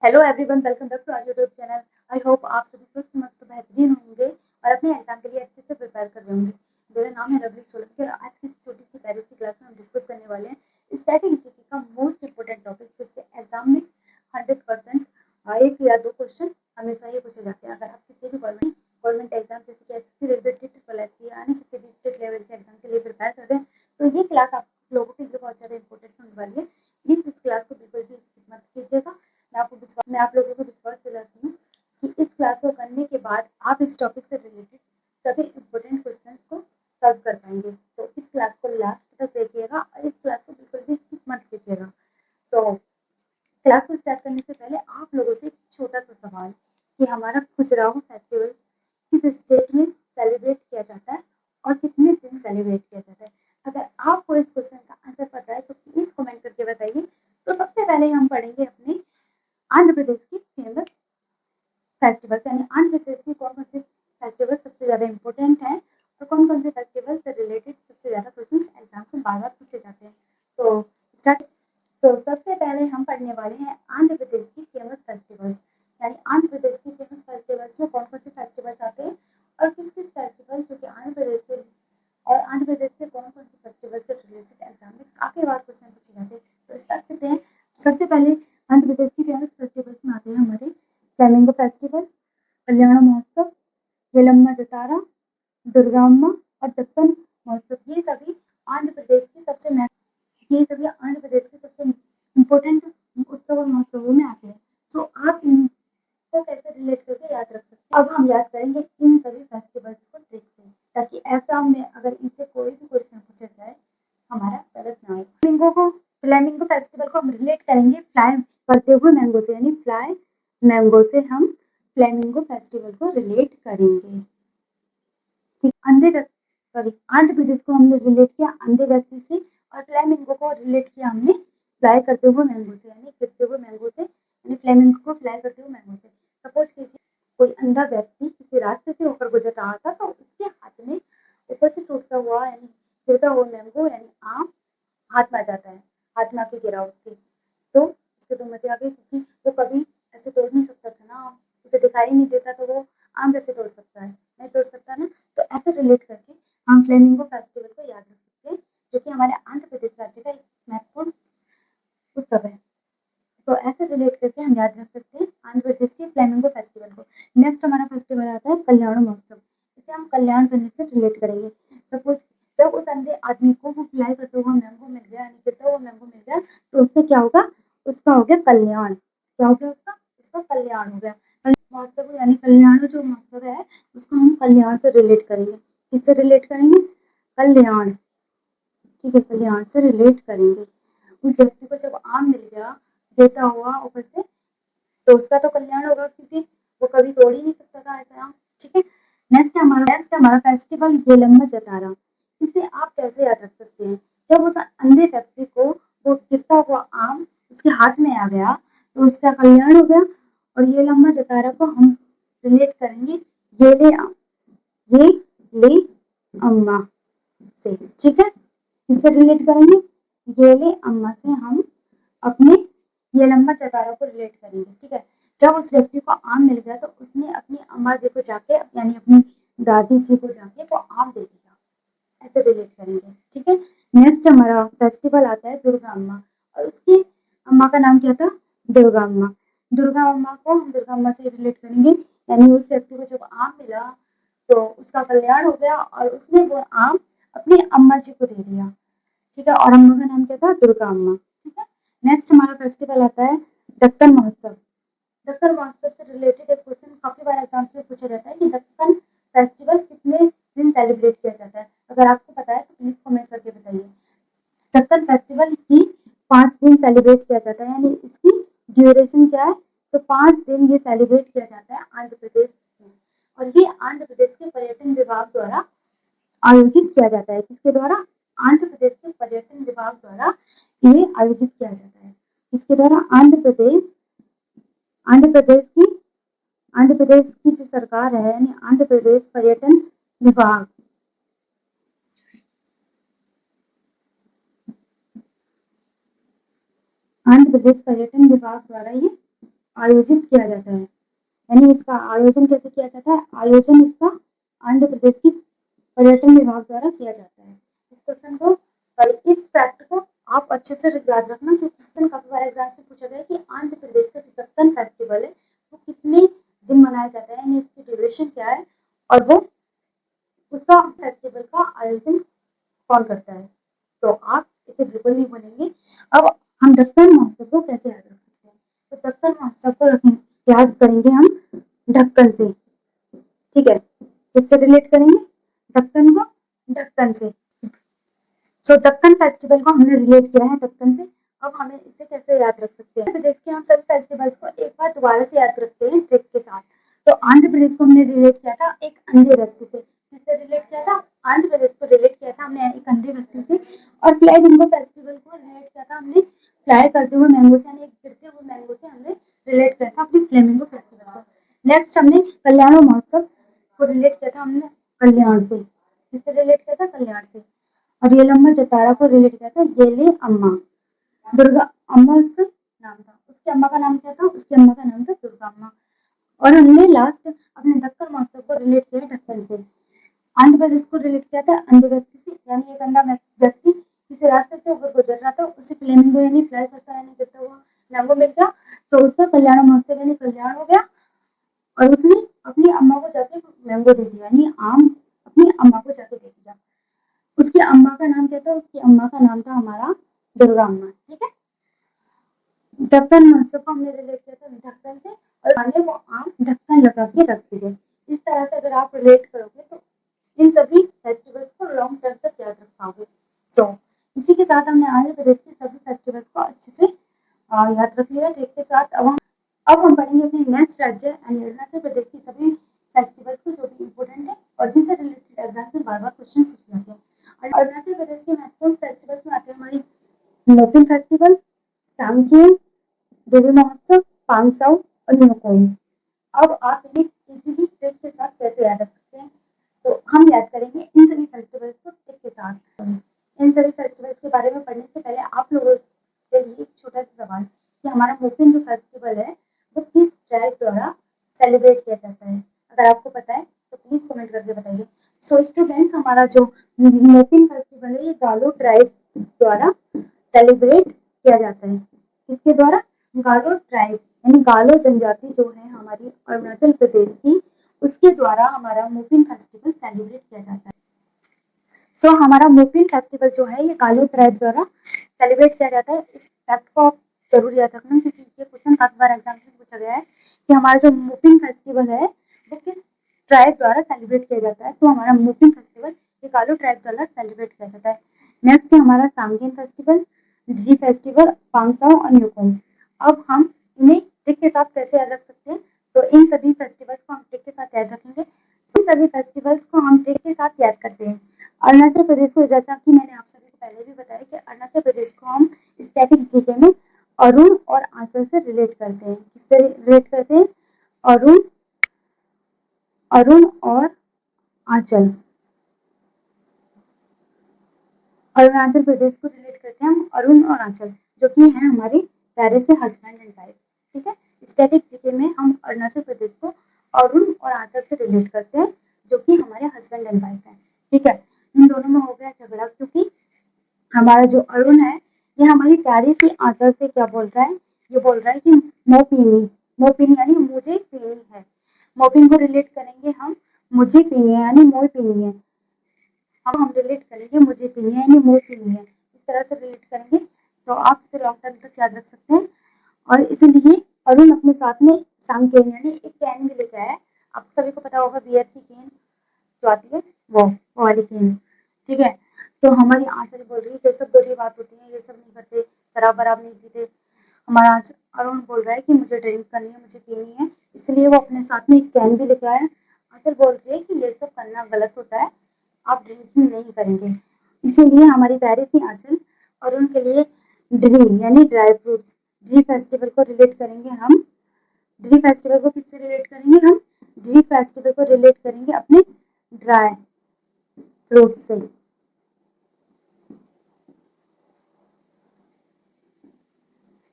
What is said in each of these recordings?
Hello everyone, welcome back to our YouTube channel. I hope आप सभी स्वस्थ मस्त बेहतरीन होंगे और अपने एग्जाम के लिए अच्छे से प्रिपेयर कर रहे होंगे। मेरा नाम है रवली सोलंकी और आज की छोटी सी प्यारी सी क्लास में हम डिस्कस करने वाले हैं स्टैटिक जीके का मोस्ट इंपोर्टेंट टॉपिक, जिससे एग्जाम में 100% एक या दो क्वेश्चन हमेशा ही पूछे जाते हैं। अगर आप किसी भी गवर्नमेंट एग्जाम जैसे कि एसएससी, रेलवे, ट्रिपल एसपी यानी किसी भी स्टेट लेवल के एग्जाम के लिए प्रिपेयर कर रहे हैं, तो ये क्लास आप लोगों के लिए बहुत ज़्यादा इंपॉर्टेंट होने वाली है। प्लीज़ इस क्लास को बिल्कुल भी स्किप मत कीजिएगा। मैं आप लोगों को विश्वास दिलाती हूँ कि इस क्लास को करने के बाद आप इस टॉपिक से रिलेटेड सभी इम्पोर्टेंट क्वेश्चंस को सॉल्व कर पाएंगे। सो इस क्लास को लास्ट तक देखिएगा और इस क्लास को बिल्कुल भी स्किप मत कीजिएगा। सो क्लास को स्टार्ट करने से पहले आप लोगों से एक छोटा सा सवाल कि हमारा खजुराहो फेस्टिवल किस स्टेट में सेलिब्रेट किया जाता है और कितने दिन सेलिब्रेट किया जाता है। अगर आपको इस क्वेश्चन का आंसर पता है तो प्लीज कमेंट करके बताइए। तो सबसे पहले हम पढ़ेंगे अपने आंध्र प्रदेश की फेमस फेस्टिवल्स, यानी आंध्र प्रदेश की कौन कौन से फेस्टिवल सबसे ज़्यादा इंपॉर्टेंट हैं और कौन कौन से फेस्टिवल से रिलेटेड सबसे ज़्यादा क्वेश्चन एग्जाम से बार बार पूछे जाते हैं। तो स्टार्ट। तो सबसे पहले हम पढ़ने वाले हैं आंध्र प्रदेश की फेमस फेस्टिवल्स, यानी आंध्र प्रदेश की फेमस फेस्टिवल्स में कौन कौन से फेस्टिवल्स आते हैं और किस किस फेस्टिवल जो कि आंध्र प्रदेश से और आंध्र प्रदेश से कौन कौन से फेस्टिवल से रिलेटेड एग्जाम में काफ़ी बार क्वेश्चन पूछे जाते हैं। तो स्टार्ट करते हैं। सबसे पहले आंध्र प्रदेश की फेमस फेस्टिवल्स में आते हैं हमारे फ्लेमिंगो फेस्टिवल, कल्याण महोत्सव, येलम्मा जतारा, दुर्गा अम्मा और दक्कन महोत्सव। ये सभी आंध्र प्रदेश के सबसे इम्पोर्टेंट उत्सव और महोत्सवों में आते हैं। सो आप इनको कैसे रिलेट करके याद रख सकते हैं। अब हम याद करेंगे इन सभी फेस्टिवल्स को ट्रिक से, ताकि एग्जाम में अगर इनसे कोई भी क्वेश्चन पूछा जाए हमारा गलत ना हो। फ्लैमिंगो फेस्टिवल को हम रिलेट करेंगे फ्लाई करते हुए मैंगो से, यानी फ्लाई मैंगो से हम फ्लैमिंगो फेस्टिवल को रिलेट करेंगे। ठीक, आंध्र प्रदेश को हमने रिलेट किया अंधे व्यक्ति से और फ्लैमिंगो को रिलेट किया हमने फ्लाई करते हुए मैंगो से, यानी गिरते हुए मैंगो से, यानी फ्लैमिंगो को फ्लाई करते हुए मैंगो से। सपोज कीजिए कोई अंधा व्यक्ति किसी रास्ते से होकर गुजर रहा था, तो उसके हाथ में ऊपर से टूटता हुआ यानी गिरता हुआ मैंगो यानी आम हाथ में आ जाता है। हाथ में आके गिरा उसके, तो उसके तो मजे आ गए, क्योंकि वो कभी ऐसे तोड़ नहीं सकता था ना, उसे दिखाई नहीं देता, तो वो आम कैसे तोड़ सकता है, नहीं तोड़ सकता ना। तो ऐसे रिलेट करके हम फ्लेमिंगो फेस्टिवल को याद रख सकते हैं, जो कि हमारे आंध्र प्रदेश राज्य का एक महत्वपूर्ण उत्सव है। तो ऐसे रिलेट करके हम याद रख सकते हैं आंध्र प्रदेश के फ्लेमिंगो फेस्टिवल को। नेक्स्ट हमारा फेस्टिवल आता है कल्याण महोत्सव। इसे हम कल्याण करने से रिलेट करेंगे। सपोज जब उस अंधे आदमी को वो फ्लाई करते हुआ मैंगो मिल गया, यानी गिरता हुआ मैंगो मिल गया, तो उसका क्या होगा, उसका हो गया कल्याण। क्या हो गया उसका, इसका कल्याण हो गया। महोत्सव यानी कल्याण जो महोत्सव है उसको हम कल्याण से रिलेट करेंगे। किससे रिलेट करेंगे, कल्याण। ठीक है, कल्याण से रिलेट करेंगे। उस व्यक्ति को जब आम मिल गया देता हुआ ऊपर से, तो उसका तो कल्याण होगा, क्योंकि वो कभी तोड़ ही नहीं सकता था ऐसा आम। ठीक है। नेक्स्ट हमारा फेस्टिवल येलम्मा जतारा। इसे आप कैसे याद रख सकते हैं, जब उस अंधे व्यक्ति को वो गिरता हुआ आम उसके हाथ में आ गया, तो उसका कल्याण हो गया। और येलम्मा जतारा को हम रिलेट करेंगे ये ले ये ले अम्मा से। ठीक है, इससे रिलेट करेंगे ये ले अम्मा से हम अपने ये लंबा चटारा को रिलेट करेंगे। ठीक है, जब उस व्यक्ति को आम मिल गया, तो उसने अपनी अम्मा जी को जाके यानी अपनी दादी जी को जाके वो आम दे दिया, ऐसे रिलेट करेंगे। ठीक है। नेक्स्ट हमारा फेस्टिवल आता है दुर्गा अम्मा, और उसकी अम्मा का नाम क्या था, दुर्गा अम्मा। दुर्गा अम्मा को हम दुर्गा अम्मा से रिलेट करेंगे, यानी उस व्यक्ति को जब आम मिला तो उसका कल्याण हो गया और उसने वो आम अपनी अम्मा जी को दे दिया। ठीक है, और अम्मा का नाम क्या था, दुर्गा अम्मा। ठीक है। नेक्स्ट हमारा फेस्टिवल आता है दक्कन महोत्सव। दक्कन महोत्सव से रिलेटेड एक क्वेश्चन काफी बार एग्जाम से पूछा जाता है कि दक्कन फेस्टिवल कितने दिन सेलिब्रेट किया जाता है। अगर आपको पता है तो प्लीज कमेंट करके बताइए। दक्कन फेस्टिवल की 5 दिन सेलिब्रेट किया जाता है, यानी इसकी ड्यूरेशन क्या है, तो 5 दिन ये सेलिब्रेट किया जाता है आंध्र प्रदेश में। और ये आंध्र प्रदेश के पर्यटन विभाग द्वारा आयोजित किया जाता है। किसके द्वारा, आंध्र प्रदेश के पर्यटन विभाग द्वारा ये आयोजित किया जाता है। इसके द्वारा आंध्र प्रदेश की आंध्र प्रदेश की जो सरकार है, यानी आंध्र प्रदेश पर्यटन विभाग, आंध्र प्रदेश पर्यटन विभाग द्वारा ये आयोजित किया जाता है, यानी इसका आयोजन कैसे किया जाता है? आयोजन इसका आंध्र प्रदेश की पर्यटन विभाग द्वारा किया जाता है। इस क्वेश्चन को इस फैक्ट को आप अच्छे से याद रखना, क्योंकि क्वेश्चन काफी बार एग्जाम से पूछा गया कि आंध्र प्रदेश का जो दक्कन फेस्टिवल है वो कितने दिन मनाया जाता है, यानी इसकी ड्यूरेशन क्या है, और वो उसका फेस्टिवल का आयोजन कौन करता है। तो आप इसे बिल्कुल नहीं भूलेंगे। अब हम दक्कन महोत्सव को कैसे याद रख सकते हैं? तो दक्कन महोत्सव को याद करेंगे हम ढक्कन से। ठीक है, किससे रिलेट करेंगे? दक्कन को ढक्कन से। सो दक्कन फेस्टिवल को हमने रिलेट किया है दक्कन से। अब हमें इसे कैसे याद रख सकते हैं? प्रदेश के हम सभी फेस्टिवल्स को एक बार दोबारा से याद रखते हैं ट्रिक के साथ। तो आंध्र प्रदेश को हमने रिलेट किया था एक अंधे व्यक्ति से। किससे रिलेट किया था? आंध्र प्रदेश को रिलेट किया था हमने एक अंधे व्यक्ति से। और फ्लामिंगो फेस्टिवल को रिलेट किया था हमने फ्लाई करते हुए मैंगो से, यानी एक गिरते हुए मैंगो से हमने रिलेट किया था अपने फ्लेमिंगो फेस्टिवल को। नेक्स्ट हमने कल्याण महोत्सव को रिलेट किया था हमने कल्याण से। किससे रिलेट किया था? कल्याण से। और येलम्मा जतारा को रिलेट किया था येले अम्मा। दुर्गा अम्मा उसका नाम था, उसकी अम्मा का नाम क्या था? उसकी अम्मा का नाम था दुर्गा अम्मा। और हमने लास्ट अपने दक्कन महोत्सव को रिलेट किया ढक्कन से। आंध्र प्रदेश को रिलेट किया था अंधे व्यक्ति से, यानी एक अंधा व्यक्ति किसी रास्ते से होकर गुजर रहा था, उसे फ्लेमिंगो यानी फ्लाई करता यानी गिरता हुआ मैंगो मिल गया, तो उसका कल्याण महोत्सव यानी कल्याण हो गया। और उसने अपनी अम्मा को जाके मैंगो दे दिया, यानी आम अपनी अम्मा को जाके दे दिया। उसकी अम्मा का नाम क्या था? उसकी अम्मा का नाम था हमारा दुर्गा अम्मा। ठीक है, ढक्कन महोत्सव को हमने रिलेट किया था ढक्कन से, और सामने वो आम ढक्कन लगा के रख दिए। इस तरह से अगर आप रिलेट करोगे तो इन सभी फेस्टिवल्स को लॉन्ग टर्म तक याद रख पाओगे। सो इसी के साथ हमने आंध्र प्रदेश के सभी फेस्टिवल्स को अच्छे से याद रख लिया ट्रिक के साथ। अब हम पढ़ेंगे अपने नेक्स्ट राज्य यानी अरुणाचल प्रदेश की सभी फेस्टिवल्स को, जो भी इम्पोर्टेंट है और जिनसे रिलेटेड एग्जाम से बार बार क्वेश्चन पूछ जाते हैं। अरुणाचल प्रदेश के महत्वपूर्ण फेस्टिवल्स में आते हैं हमारी मोपिन फेस्टिवल, सामकेन, देवी महोत्सव, पानसाउ और न्यूकोम। अब आप इन्हें इजीली ट्रिक के साथ कैसे याद रख सकते हैं? तो हम याद करेंगे इन सभी फेस्टिवल्स को ट्रिक के साथ। इन सभी फेस्टिवल्स के बारे में पढ़ने से पहले आप लोगों के लिए एक छोटा सा सवाल कि हमारा मोपिन जो फेस्टिवल है वो किस ट्राइब द्वारा सेलिब्रेट किया जाता है? अगर आपको पता है तो प्लीज कमेंट करके बताइए। सो स्टूडेंट्स, हमारा जो मोपिन फेस्टिवल है ये गालो ट्राइब द्वारा सेलिब्रेट किया जाता है। किसके द्वारा? गालो ट्राइब यानी गालो जनजाति जो है हमारी अरुणाचल प्रदेश की, उसके द्वारा हमारा मोपिन फेस्टिवल सेलिब्रेट किया जाता है। सो हमारा मोपिन फेस्टिवल जो है ये गालो ट्राइब द्वारा सेलिब्रेट किया जाता है। इस फैक्ट को आप जरूर याद रखना, क्योंकि ये क्वेश्चन काफी बार एग्जाम में पूछा गया है कि हमारा जो मोपिन फेस्टिवल है वो किस ट्राइब द्वारा सेलिब्रेट किया जाता है। तो हमारा मोपिन फेस्टिवल ये गालो ट्राइब द्वारा सेलिब्रेट किया जाता है। नेक्स्ट है हमारा सांगेन फेस्टिवल, डी फेस्टिवल, पांगसाउ और न्यूकोम। अब हम इन्हें ट्रिक के साथ कैसे याद रख सकते हैं? तो इन सभी फेस्टिवल्स को हम ट्रिक के साथ याद रखेंगे। इन सभी फेस्टिवल्स को हम ट्रिक के साथ याद करते हैं। अरुणाचल प्रदेश को, जैसा कि मैंने आप सभी को पहले भी बताया कि अरुणाचल प्रदेश को हम स्टैटिक जीके में अरुण और आंचल से रिलेट करते हैं। किससे रिलेट करते हैं? अरुण अरुण और आंचल। अरुणाचल प्रदेश को रिलेट करते हैं हम अरुण और आंचल, जो कि हैं हमारे प्यारे से हस्बैंड एंड वाइफ। ठीक है, स्टैटिक जीके में हम अरुणाचल प्रदेश को अरुण और आंचल से रिलेट करते हैं, जो कि हमारे हस्बैंड एंड वाइफ हैं। ठीक है, इन दोनों में हो गया झगड़ा, क्योंकि हमारा जो अरुण है ये हमारी प्यारी सी आंचल से क्या बोल रहा है? ये बोल रहा है कि मो पीनी, मो पीनी यानी मुझे पीनी है। मोपिन को रिलेट करेंगे हम मुझे पीनी है यानी मोई पीनी है। अब हम रिलेट करेंगे मुझे पीनी है यानी मोई पीनी है। इस तरह से रिलेट करेंगे तो आप इसे लॉन्ग टर्म तक याद रख सकते हैं। और इसीलिए अरुण अपने साथ में सांकेन यानी एक कैन भी लेके आया है। आप सभी को पता होगा बियर की कैन जो आती है वो वाली कैन। ठीक है, तो हमारी आंचल बोल रही है ये सब बुरी बात होती है, ये सब नहीं करते, शराब वराब नहीं पीते। हमारा अरुण बोल रहा है कि मुझे ड्रिंक करनी है, मुझे पीनी है, इसलिए वो अपने साथ में एक कैन भी लेके आया। आंचल बोल रही है कि ये सब करना गलत होता है, आप ड्रिंकिंग नहीं करेंगे। इसीलिए हमारी प्यारी सी आंचल अरुण के लिए ड्री यानी ड्राई फ्रूट्स, ड्री फेस्टिवल को रिलेट करेंगे हम। ड्री फेस्टिवल को किससे रिलेट करेंगे हम? ड्री फेस्टिवल को रिलेट करेंगे अपने ड्राई फ्रूट्स से।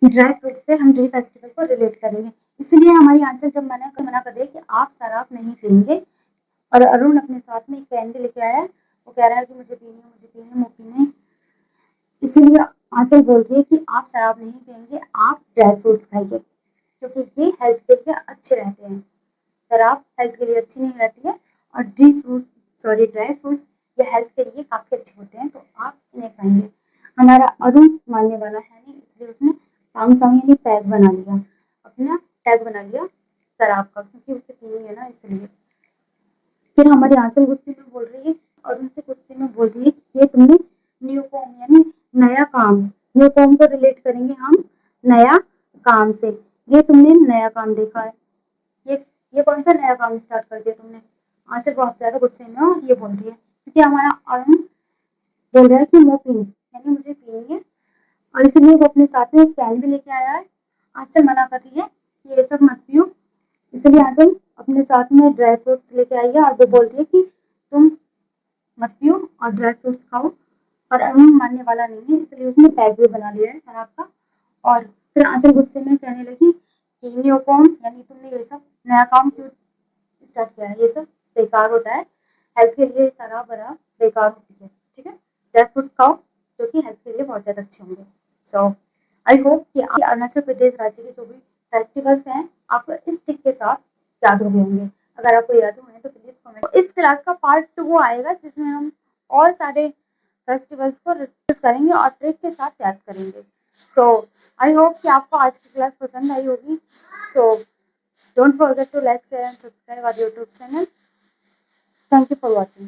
ड्राई फ्रूट से हम ड्री फेस्टिवल को रिलेट करेंगे। इसलिए हमारी आंचल जब मना कर दे कि आप शराब नहीं पियेंगे, और अरुण अपने साथ में एक कैंडी लेके आया है, वो कह रहा है कि मुझे पीनी है, मुझे पीनी है, मुझे पीनी है, इसीलिए आंचल बोल रही है कि आप शराब नहीं पियेंगे, आप ड्राई फ्रूट्स खाइए, क्योंकि ये हेल्थ के लिए अच्छे रहते हैं। शराब हेल्थ के लिए अच्छी नहीं रहती है, और ड्राई फ्रूट्स ये हेल्थ के लिए काफी अच्छे होते हैं, तो आप इन्हें खाएंगे। हमारा अरुण मानने वाला है नहीं, इसलिए उसने साम साम यानी पैक बना लिया, अपना टैग बना लिया शराब का, क्योंकि उसे पीनी है ना, इसलिए। फिर हमारी आंचल गुस्से में बोल रही है, और उनसे गुस्से में बोल रही है कि ये तुमने न्यू कॉम यानी नया काम, न्यू कॉम को रिलेट करेंगे हम नया काम से, ये तुमने नया काम देखा है, ये ये कौन सा नया काम स्टार्ट कर दिया तुमने। आंचल बहुत ज्यादा गुस्से में है और ये बोल रही है, क्योंकि हमारा अरुण बोल रहा है कि मो पीनी यानी मुझे पीनी है, और इसलिए वो अपने साथ में एक कैन भी लेके आया है। आंचल मना कर रही है कि ये सब मत पियो, इसलिए आंचल अपने साथ में ड्राई फ्रूट्स लेके आई है, और वो बोल रही है कि तुम मत पियो और ड्राई फ्रूट्स खाओ, और अरुण मानने वाला नहीं है, इसलिए उसने पैक भी बना लिया है शराब का। और फिर आंचल गुस्से में कहने लगी कि न्यू कॉम यानी तुमने ये सब नया काम क्यों स्टार्ट किया है, ये सब बेकार होता है, हेल्थ के लिए सारा बड़ा बेकार होती है, ठीक है, ड्राई फ्रूट्स खाओ जो कि हेल्थ के लिए बहुत ज़्यादा अच्छे होंगे। सो आई होप कि अरुणाचल प्रदेश राज्य के जो भी फेस्टिवल्स हैं आपको इस टिक के साथ याद हो गए होंगे। अगर आपको याद हुए हैं तो प्लीज कमेंट। तो इस क्लास का पार्ट 2 आएगा, जिसमें हम और सारे फेस्टिवल्स को डिस्कस करेंगे और ट्रिक के साथ याद करेंगे। सो आई होप कि आपको आज की क्लास पसंद आई होगी। सो don't forget to like, share and subscribe our YouTube channel. Thank you for watching.